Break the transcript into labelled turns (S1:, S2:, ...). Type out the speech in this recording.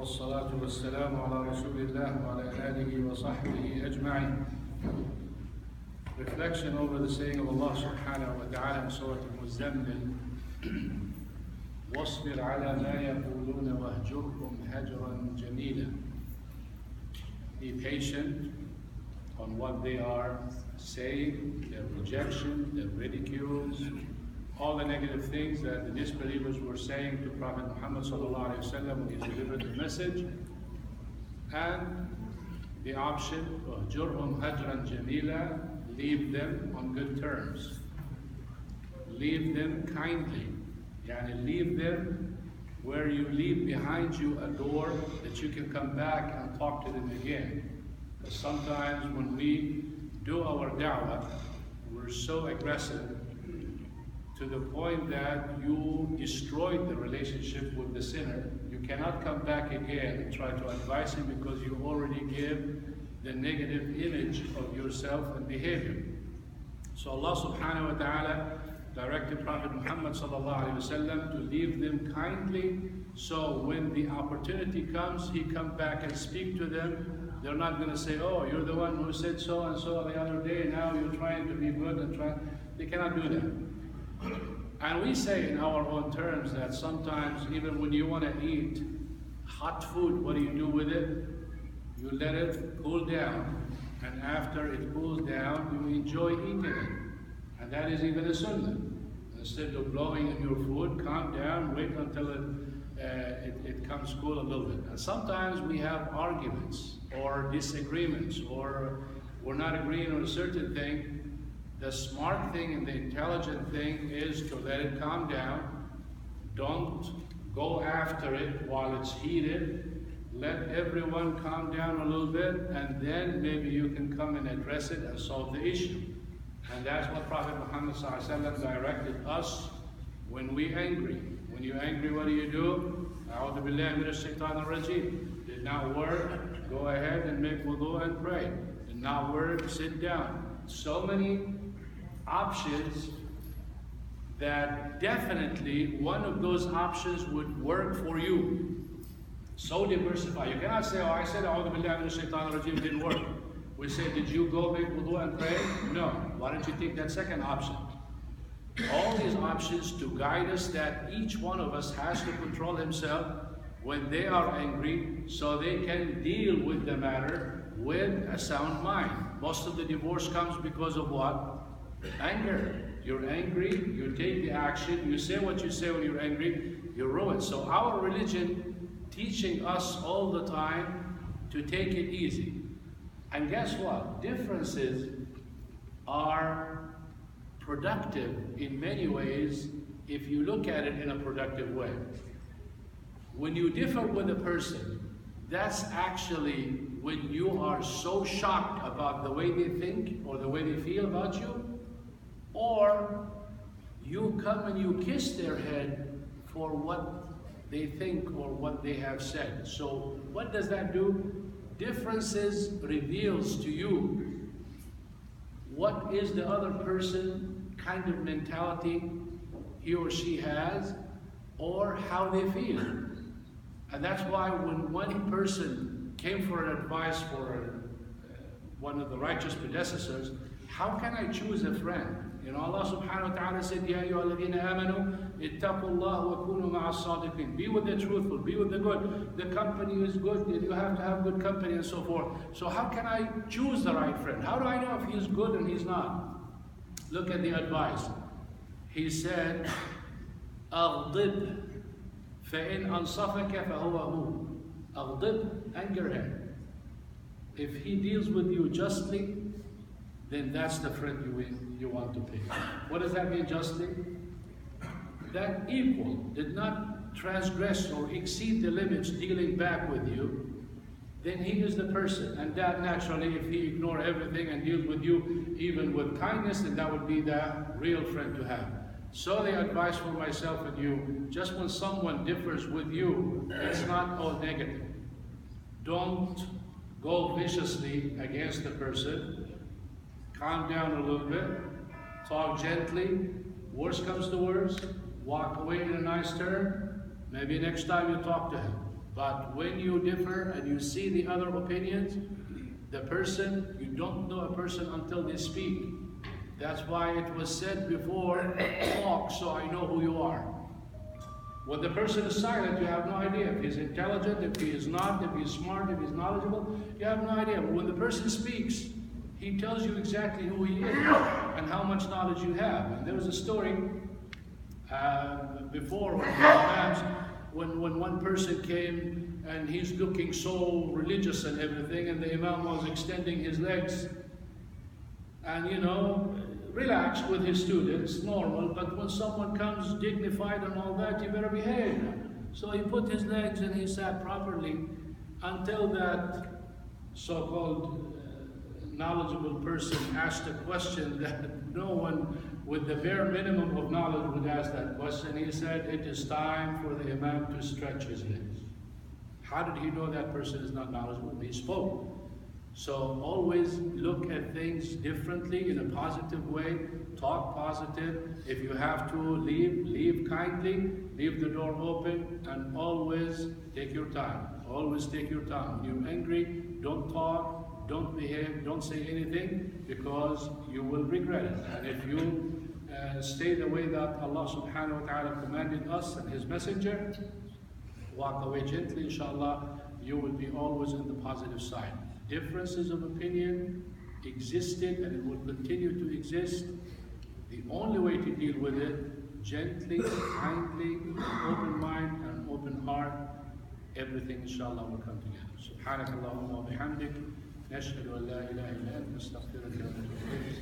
S1: والصلاة والسلام على رسول الله وعلى آله وصحبه أجمعين. Reflection over the saying of Allah subhanahu wa ta'ala in Surah Al-Muzammil, وَاصْبِرْ عَلَى مَا يَقُولُونَ وَاهْجُرْهُمْ هَجْرًا جَمِيلًا. Be patient on what they are saying, their rejection, their ridicules, all the negative things that the disbelievers were saying to Prophet Muhammad sallallahu alaihi wasallam when he delivered the message. And the option, وَاهْجُرْهُمْ هَجْرًا جَمِيلًا, leave them on good terms. Leave them kindly. Yani leave them where you leave behind you a door that you can come back and talk to them again. Because sometimes when we do our da'wah, we're so aggressive to the point that you destroyed the relationship with the sinner. You cannot come back again and try to advise him because you already give the negative image of yourself and behavior. So Allah subhanahu wa ta'ala directed Prophet Muhammad sallallahu alaihi wasallam to leave them kindly, so when the opportunity comes, he come back and speak to them. They're not going to say, oh, you're the one who said so and so the other day, now you're trying to be good and try. They cannot do that. And we say in our own terms that sometimes even when you want to eat hot food, what do you do with it? You let it cool down, and after it cools down, you enjoy eating it. And that is even a sunnah. Instead of blowing in your food, calm down, wait until it comes cool a little bit. And sometimes we have arguments or disagreements, or we're not agreeing on a certain thing. The smart thing and the intelligent thing is to let it calm down. Don't go after it while it's heated. Let everyone calm down a little bit, and then maybe you can come and address it and solve the issue. And that's what Prophet Muhammad ﷺ directed us when we're angry. When you're angry, what do? A'udhu billahi minash shaitanir rajeem. Did not work, go ahead and make wudu and pray. Did not work, sit down. So many options that definitely one of those options would work for you. So diversify. You cannot say, oh, I said A'udhu billahi minash shaitanir rajeem, didn't work. We say, did you go make wudu and pray? No. Why don't you take that second option? All these options to guide us that each one of us has to control himself when they are angry so they can deal with the matter with a sound mind. Most of the divorce comes because of what? Anger. You're angry, you take the action, you say what you say when you're angry, you're ruined. So our religion teaching us all the time to take it easy. And guess what? Differences are productive in many ways if you look at it in a productive way. When you differ with a person, that's actually when you are so shocked about the way they think or the way they feel about you, or you come and you kiss their head for what they think or what they have said. So what does that do? Differences reveals to you what is the other person kind of mentality he or she has, or how they feel. And that's why when one person came for an advice for one of the righteous predecessors, how can I choose a friend? You know, Allah subhanahu wa ta'ala said, Ya ayyuhalladhina amanu, ittaqullah wa kunu ma'as sadiqin. Be with the truthful, be with the good. The company is good, you have to have good company and so forth. So how can I choose the right friend? How do I know if he's good and he's not? Look at the advice. He said, أغضب فإن أنصفك فهو هو. أغضب, anger him. If he deals with you justly, then that's the friend you want to pick. What does that mean, justly? That equal, did not transgress or exceed the limits dealing back with you, then he is the person. And that naturally, if he ignores everything and deals with you even with kindness, then that would be the real friend to have. So the advice for myself and you, just when someone differs with you, it's not all negative. Don't go viciously against the person. Calm down a little bit, talk gently, worst comes to worst, walk away in a nice turn, maybe next time you talk to him. But when you differ and you see the other opinions, the person, you don't know a person until they speak. That's why it was said before, talk so I know who you are. When the person is silent, you have no idea if he's intelligent, if he is not, if he's smart, if he's knowledgeable, you have no idea. But when the person speaks, he tells you exactly who he is and how much knowledge you have. And there was a story before when one person came and he's looking so religious and everything, and the Imam was extending his legs and, you know, relaxed with his students, normal, but when someone comes dignified and all that, you better behave. So he put his legs and he sat properly until that so-called knowledgeable person asked a question that no one with the bare minimum of knowledge would ask that question. He said, it is time for the Imam to stretch his legs. How did he know that person is not knowledgeable? He spoke. So always look at things differently in a positive way, talk positive. If you have to leave, leave kindly, leave the door open, and always take your time. Always take your time. When you're angry, don't talk, don't behave, don't say anything, because you will regret it. And if you stay the way that Allah subhanahu wa ta'ala commanded us and His Messenger, walk away gently, inshallah, you will be always on the positive side. Differences of opinion existed and it will continue to exist. The only way to deal with it, gently, kindly, with an open mind and an open heart, everything inshallah will come together. Subhanakallahumma wa bihamdik, nashhadu an la ilaha illa anta, nastaghfiruka wa natubu ilayk.